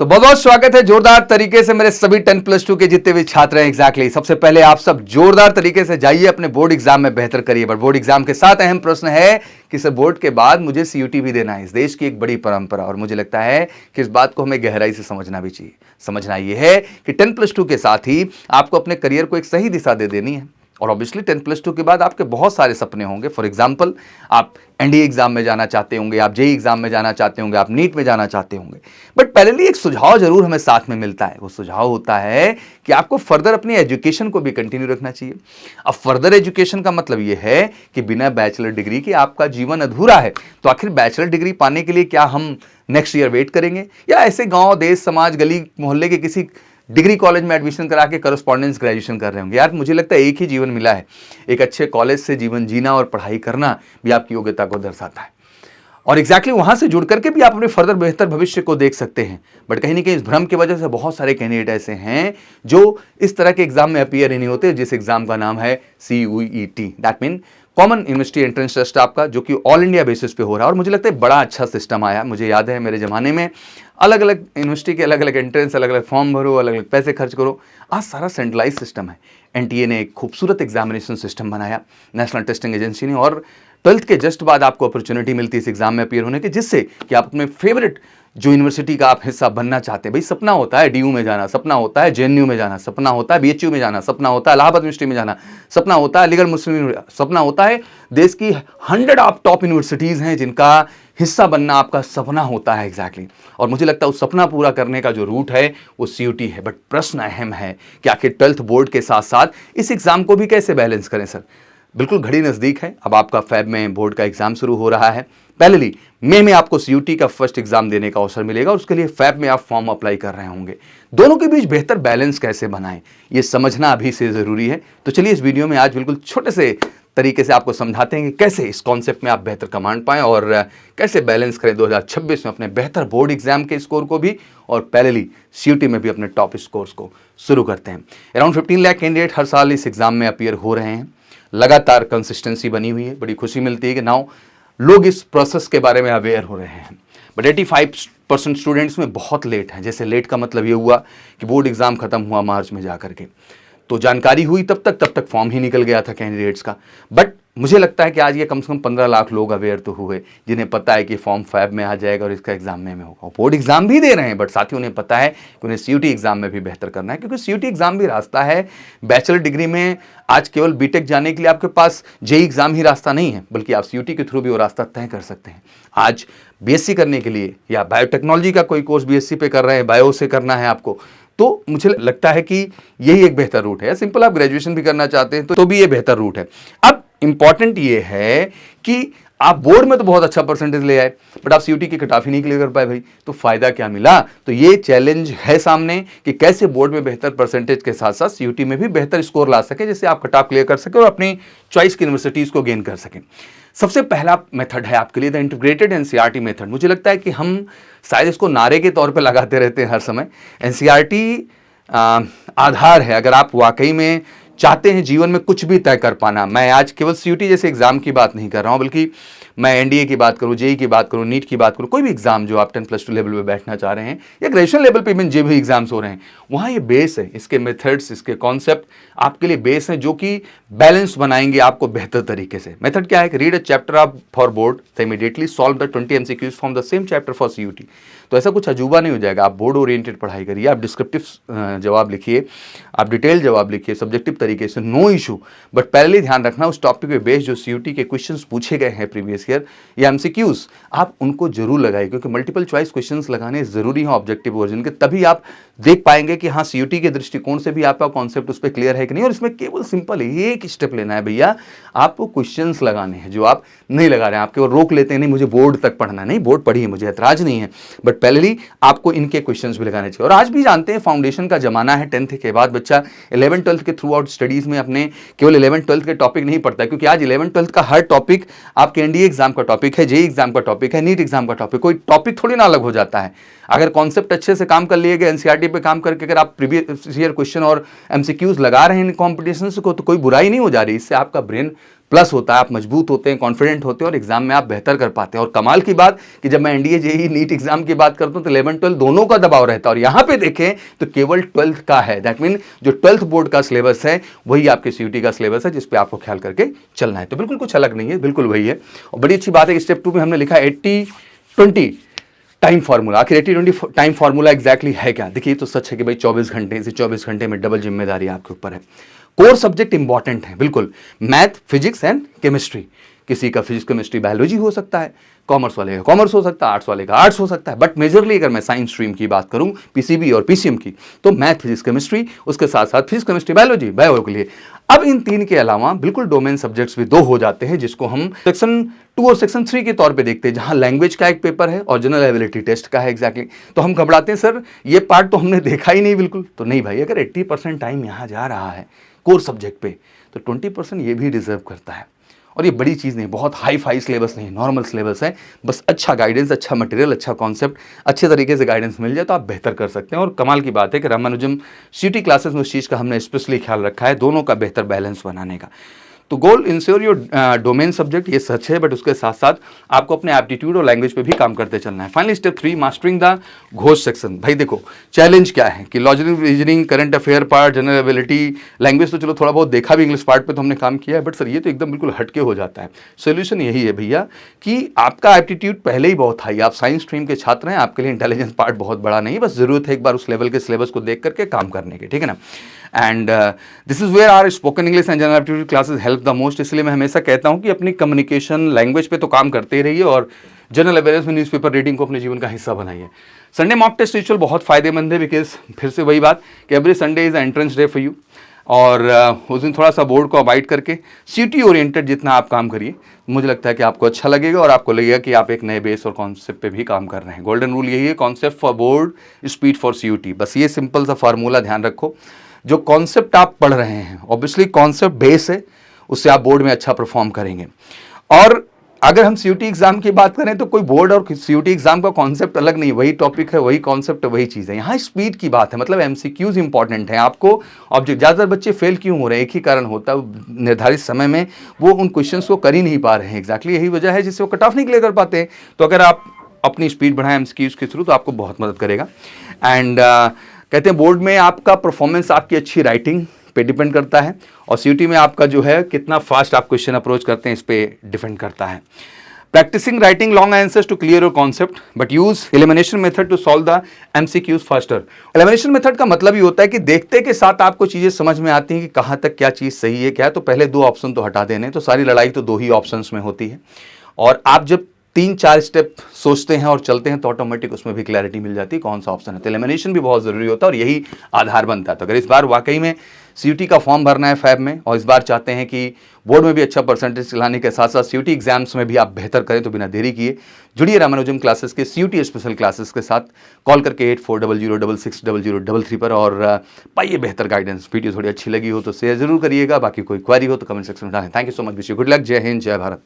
तो बहुत बहुत स्वागत है जोरदार तरीके से मेरे सभी 10+2 के जितने भी छात्र हैं। एग्जैक्टली सबसे पहले आप सब जोरदार तरीके से जाइए अपने बोर्ड एग्जाम में बेहतर करिए। बट बोर्ड एग्जाम के साथ अहम प्रश्न है कि सर बोर्ड के बाद मुझे सीयूटी भी देना है। इस देश की एक बड़ी परंपरा और मुझे लगता है कि इस बात को हमें गहराई से समझना भी चाहिए। समझना यह है कि 10+2 के साथ ही आपको अपने करियर को एक सही दिशा दे देनी है और ऑब्वियसली 10+2 के बाद आपके बहुत सारे सपने होंगे। फॉर एग्जाम्पल, आप एनडीए एग्जाम में जाना चाहते होंगे, आप जेई एग्जाम में जाना चाहते होंगे, आप नीट में जाना चाहते होंगे। बट पहले एक सुझाव जरूर हमें साथ में मिलता है। वो सुझाव होता है कि आपको फर्दर अपनी एजुकेशन को भी कंटिन्यू रखना चाहिए। अब फर्दर एजुकेशन का मतलब यह है कि बिना बैचलर डिग्री के आपका जीवन अधूरा है। तो आखिर बैचलर डिग्री पाने के लिए क्या हम नेक्स्ट ईयर वेट करेंगे या ऐसे गांव, देश, समाज, गली मोहल्ले के किसी डिग्री कॉलेज में एडमिशन करा के करस्पॉन्डेंस ग्रेजुएशन कर रहे होंगे? यार मुझे लगता है एक ही जीवन मिला है। एक अच्छे कॉलेज से जीवन जीना और पढ़ाई करना भी आपकी योग्यता को दर्शाता है और एग्जैक्टली वहां से जुड़ करके भी आप अपने फर्दर बेहतर भविष्य को देख सकते हैं। बट कहीं ना कहीं इस भ्रम की वजह से बहुत सारे कैंडिडेट ऐसे हैं जो इस तरह के एग्जाम में अपीयर ही नहीं होते, जिस एग्जाम का नाम है CUET, that mean common university entrance test आपका, जो कि ऑल इंडिया बेसिस पे हो रहा है। और मुझे लगता है बड़ा अच्छा सिस्टम आया। मुझे याद है मेरे जमाने में अलग अलग यूनिवर्सिटी के अलग अलग एंट्रेंस, अलग अलग फॉर्म भरो, अलग अलग पैसे खर्च करो। आज सारा सेंट्रलाइज सिस्टम है। एनटीए ने एक खूबसूरत एग्जामिनेशन सिस्टम बनाया, नेशनल टेस्टिंग एजेंसी ने, और 12th के जस्ट बाद आपको अपॉर्चुनिटी मिलती है इस एग्जाम में अपीयर होने की, जिससे कि आप अपने फेवरेट जो यूनिवर्सिटी का आप हिस्सा बनना चाहते हैं। भाई सपना होता है डीयू में जाना, सपना होता है जेएनयू में जाना, सपना होता है बीएचयू में जाना, सपना होता है इलाहाबाद यूनिवर्सिटी में जाना, सपना होता है अलीगढ़ मुस्लिम, सपना होता है देश की 100 आप टॉप यूनिवर्सिटीज हैं जिनका हिस्सा बनना आपका सपना होता है। एग्जैक्टली और मुझे लगता है उस सपना पूरा करने का जो रूट है वो सीयूटी है। बट प्रश्न अहम है कि आखिर 12th बोर्ड के साथ साथ इस एग्जाम को भी कैसे बैलेंस करें। सर बिल्कुल घड़ी नजदीक है। अब आपका फैब में बोर्ड का एग्जाम शुरू हो रहा है। पहले मई में आपको सीयूटी का फर्स्ट एग्जाम देने का अवसर मिलेगा और उसके लिए फैब में आप फॉर्म अप्लाई कर रहे होंगे। दोनों के बीच बेहतर बैलेंस कैसे बनाएं, ये समझना अभी से जरूरी है। तो चलिए इस वीडियो में आज बिल्कुल छोटे से तरीके से आपको समझाते हैं कि कैसे इस कॉन्सेप्ट में आप बेहतर कमांड पाएं और कैसे बैलेंस करें 2026 में अपने बेहतर बोर्ड एग्जाम के स्कोर को भी और पहले सीयूटी में भी अपने टॉप स्कोर्स को शुरू करते हैं। अराउंड 15 लाख कैंडिडेट हर साल इस एग्जाम में अपीयर हो रहे हैं। लगातार कंसिस्टेंसी बनी हुई है। बड़ी खुशी मिलती है कि नाउ लोग इस प्रोसेस के बारे में अवेयर हो रहे हैं। बट 85% स्टूडेंट्स में बहुत लेट हैं। जैसे लेट का मतलब ये हुआ कि बोर्ड एग्जाम खत्म हुआ मार्च में जाकर के, तो जानकारी हुई तब तक फॉर्म ही निकल गया था कैंडिडेट्स का। बट मुझे लगता है कि आज ये कम से कम 15 लाख लोग अवेयर तो हुए जिन्हें पता है कि फॉर्म फैब में आ जाएगा और इसका एग्जाम में होगा। बोर्ड एग्जाम भी दे रहे हैं बट साथ ही उन्हें पता है कि उन्हें सीयूटी एग्जाम में भी बेहतर करना है, क्योंकि सीयूटी एग्जाम भी रास्ता है। बैचलर डिग्री में आज केवल बीटेक जाने के लिए आपके पास जेई एग्जाम ही रास्ता नहीं है, बल्कि आप सीयूटी के थ्रू भी वो रास्ता तय कर सकते हैं। आज बीएससी करने के लिए या बायोटेक्नोलॉजी का कोई कोर्स बीएससी पे कर रहे हैं, बायो से करना है आपको, तो मुझे लगता है कि यही एक बेहतर रूट है। सिंपल आप ग्रेजुएशन भी करना चाहते हैं तो भी ये बेहतर रूट है। अब इंपॉर्टेंट ये है कि आप बोर्ड में तो बहुत अच्छा परसेंटेज ले आए बट आप सीयूटी की कट ऑफ ही नहीं क्लियर कर पाए भाई, तो फायदा क्या मिला? तो ये चैलेंज है सामने कि कैसे बोर्ड में बेहतर परसेंटेज के साथ साथ सीयूटी में भी बेहतर स्कोर ला सके, जिससे आप कट ऑफ क्लियर कर सके और अपनी चॉइस की यूनिवर्सिटीज को गेन कर सकें। सबसे पहला मेथड है आपके लिए द इंटीग्रेटेड एनसीईआरटी मेथड। मुझे लगता है कि हम शायद इसको नारे के तौर पे लगाते रहते हैं हर समय। एनसीईआरटी आधार है अगर आप वाकई में चाहते हैं जीवन में कुछ भी तय कर पाना। मैं आज केवल सीयूटी जैसे एग्जाम की बात नहीं कर रहा हूं, बल्कि मैं एनडीए की बात करूं, जेई की बात करूं, नीट की बात करूं, कोई भी एग्जाम जो आप 10+2 लेवल पे बैठना चाह रहे हैं या ग्रेजुएशन लेवल पे जो भी एग्जाम्स हो रहे हैं, वहां ये बेस है। इसके मेथड्स, इसके कॉन्सेप्ट आपके लिए बेस है जो कि बैलेंस बनाएंगे आपको बेहतर तरीके से। मेथड क्या है कि read a chapter of for board, immediately solve the 20 MCQs from the same chapter for CUET. तो ऐसा कुछ अजूबा नहीं हो जाएगा। आप बोर्ड ओरिएंटेड पढ़ाई करिए, आप डिस्क्रिप्टिव जवाब लिखिए, आप डिटेल जवाब लिखिए सब्जेक्टिव तरीके से, नो इशू। बट पहले ध्यान रखना उस टॉपिक पे बेस्ड जो सीयूटी के क्वेश्चंस पूछे गए हैं प्रीवियस ईयर या MCQs, आप उनको जरूर लगाइए, क्योंकि मल्टीपल चॉइस क्वेश्चंस लगाने जरूरी हैं ऑब्जेक्टिव वर्जन के। तभी आप देख पाएंगे कि हाँ सीयूटी के दृष्टिकोण से भी आपका कॉन्सेप्ट उस पर क्लियर है कि नहीं। और इसमें केवल सिंपल एक स्टेप लेना है भैया, आपको क्वेश्चंस लगाने हैं जो आप नहीं लगा रहे हैं। आप केवल रोक लेते हैं, नहीं मुझे बोर्ड तक पढ़ना, नहीं बोर्ड पढ़िए, मुझे ऐतराज नहीं है, बट पहले आपको इनके क्वेश्चंस भी लगाने चाहिए। और आज भी जानते हैं फाउंडेशन का जमाना है। 10th के बाद बच्चा 11th 12th के थ्रू आउट स्टडीज में अपने केवल 11th 12th के टॉपिक नहीं पढ़ता है, क्योंकि आज 11th 12th का हर टॉपिक आपके एनडीए एग्जाम का टॉपिक है, जेई एग्जाम का टॉपिक है, नीट एग्जाम का टॉपिक। कोई टॉपिक थोड़ी ना अलग हो जाता है। अगर कॉन्सेप्ट अच्छे से काम कर लिए गए, एनसीईआरटी पे काम करके अगर आप प्रीवियस ईयर क्वेश्चन और एमसीक्यूज लगा रहे हैं इन कॉम्पिटिशन्स को, तो कोई बुराई नहीं हो जा रही। इससे आपका ब्रेन प्लस होता है, आप मजबूत होते हैं, कॉन्फिडेंट होते हैं और एग्जाम में आप बेहतर कर पाते हैं। और कमाल की बात कि जब मैं एनडीए जेईई नीट एग्जाम की बात करता हूं तो 11 12 दोनों का दबाव रहता है, और यहां पे देखें तो केवल 12th का है। दैट मीन जो 12th बोर्ड का सिलेबस है वही आपके सीयूटी का सिलेबस है, जिस पे आपको ख्याल करके चलना है। तो बिल्कुल कुछ अलग नहीं है, बिल्कुल वही है। और बड़ी अच्छी बात है कि स्टेप 2 में हमने लिखा 80-20 टाइम फार्मूला। आखिर 80-20 टाइम फार्मूला एग्जैक्टली है क्या? देखिए, तो सच है कि भाई 24 घंटे से 24 घंटे में डबल जिम्मेदारी आपके ऊपर है। कोर सब्जेक्ट इंपॉर्टेंट है, बिल्कुल, मैथ, फिजिक्स एंड केमिस्ट्री। किसी का फिजिक्स, केमिस्ट्री, बायोलॉजी हो सकता है, कॉमर्स वाले का कॉमर्स हो सकता है, आर्ट्स वाले का आर्ट्स हो सकता है। बट मेजरली अगर मैं साइंस स्ट्रीम की बात करूं, पीसीबी और पीसीएम की, तो मैथ, फिजिक्स, केमिस्ट्री, उसके साथ साथ फिजिक्स, केमिस्ट्री, बायोलॉजी, बायो के लिए। अब इन 3 के अलावा बिल्कुल डोमेन सब्जेक्ट्स भी 2 हो जाते हैं, जिसको हम सेक्शन 2 और सेक्शन 3 के तौर पे देखते हैं, जहां लैंग्वेज का एक पेपर है और जनरल एबिलिटी टेस्ट का है। एग्जैक्टली तो हम घबराते हैं, सर ये पार्ट तो हमने देखा ही नहीं बिल्कुल। तो नहीं भाई, अगर 80% टाइम यहां जा रहा है कोर सब्जेक्ट पे, तो 20% ये भी डिजर्व करता है। और ये बड़ी चीज़ नहीं, बहुत हाई फाई सिलेबस नहीं, नॉर्मल सिलेबस है। बस अच्छा गाइडेंस, अच्छा मटेरियल, अच्छा कॉन्सेप्ट, अच्छे तरीके से गाइडेंस मिल जाए तो आप बेहतर कर सकते हैं। और कमाल की बात है कि रामानुजम सीटी क्लासेस में उस चीज़ का हमने स्पेशली ख्याल रखा है, दोनों का बेहतर बैलेंस बनाने का। तो गोल इंश्योर योर डोमेन सब्जेक्ट, ये सच है, बट उसके साथ साथ आपको अपने एप्टीट्यूड और लैंग्वेज पे भी काम करते चलना है। Finally step 3, mastering the Ghosh section. भाई देखो, चैलेंज क्या है कि logical reasoning, current affair part, general ability, language तो चलो थोड़ा बहुत देखा भी, इंग्लिश पार्ट पे तो हमने काम किया है, बट सर ये तो एकदम बिल्कुल हटके हो जाता है। सोल्यूशन यही है भैया कि आपका एप्टीट्यूड पहले ही बहुत हाई, आप साइंस स्ट्रीम के छात्र हैं, आपके लिए इंटेलिजेंस पार्ट बहुत बड़ा नहीं, बस जरूरत है एक बार उस लेवल के सिलेबस को देख करके काम करने की, ठीक है ना। And this is where are spoken English and general aptitude classes help the most. इसलिए मैं हमेशा कहता हूं कि अपनी कम्युनिकेशन लैंग्वेज पे तो काम करते ही रहिए और जनरल अवेयरनेस में न्यूज़पेपर रीडिंग को अपने जीवन का हिस्सा बनाइए। संडे मॉक टेस्ट रिचुअल बहुत फायदेमंद है, बिकॉज फिर से वही बात कि every Sunday is entrance day for you. और उस दिन थोड़ा सा बोर्ड को अवॉइड करके सीटी ओरिएंटेड जितना आप काम करिए, मुझे लगता है कि आपको अच्छा लगेगा और आपको लगेगा कि आप एक नए बेस और कॉन्सेप्ट पे भी काम कर रहे हैं। गोल्डन रूल यही है, concept for board, speed for CUET. बस ये सिंपल सा फार्मूला ध्यान रखो। जो कॉन्सेप्ट आप पढ़ रहे हैं, ऑब्वियसली कॉन्सेप्ट बेस है, उससे आप बोर्ड में अच्छा परफॉर्म करेंगे। और अगर हम सीयूटी एग्जाम की बात करें तो कोई बोर्ड और सीयूटी एग्जाम का कॉन्सेप्ट अलग नहीं, वही टॉपिक है, वही कॉन्सेप्ट है, वही चीज़ है। यहाँ स्पीड की बात है, मतलब एमसीक्यूज इंपॉर्टेंट है आपको। ऑब्जेक्ट ज़्यादातर बच्चे फेल क्यों हो रहे हैं, एक ही कारण होता है, निर्धारित समय में वो उन क्वेश्चंस को कर ही नहीं पा रहे हैं। एग्जैक्टली यही वजह है जिससे वो कट ऑफ नहीं क्लियर कर पाते हैं। तो अगर आप अपनी स्पीड बढ़ाएं एमसीक्यूज के थ्रू तो आपको बहुत मदद करेगा। एंड कहते हैं बोर्ड में आपका परफॉर्मेंस आपकी अच्छी राइटिंग पे डिपेंड करता है, और सीयूटी में आपका जो है कितना फास्ट आप क्वेश्चन अप्रोच करते हैं इस पे डिपेंड करता है। Practicing writing long answers to clear your concept, but use elimination method to solve the MCQs faster. Elimination method का मतलब ये होता है कि देखते के साथ आपको चीजें समझ में आती हैं कि कहाँ तक क्या चीज सही है, क्या है, तो पहले 2 ऑप्शन तो हटा देने, तो सारी लड़ाई तो 2 ही ऑप्शन में होती है। और आप जब 3-4 स्टेप सोचते हैं और चलते हैं तो ऑटोमेटिक उसमें भी क्लैरिटी मिल जाती है कौन सा ऑप्शन है। तो एलिमिनेशन भी बहुत जरूरी होता है और यही आधार बनता है। तो अगर इस बार वाकई में सीयूटी का फॉर्म भरना है फैब में, और इस बार चाहते हैं कि बोर्ड में भी अच्छा परसेंटेज लाने के साथ साथ सीयूटी एग्जाम्स में भी आप बेहतर करें, तो बिना देरी किए जुड़िए रामानुजम क्लासेस के सीयूटी स्पेशल क्लासेस के साथ। कॉल करके 8400060033 पर और पाइए बेहतर गाइडेंस। वीडियो थोड़ी अच्छी लगी हो तो शेयर जरूर करिएगा, बाकी कोई क्वेरी हो तो कमेंट सेक्शन में डालें। Thank you so much, wish you good luck. जय हिंद, जय भारत।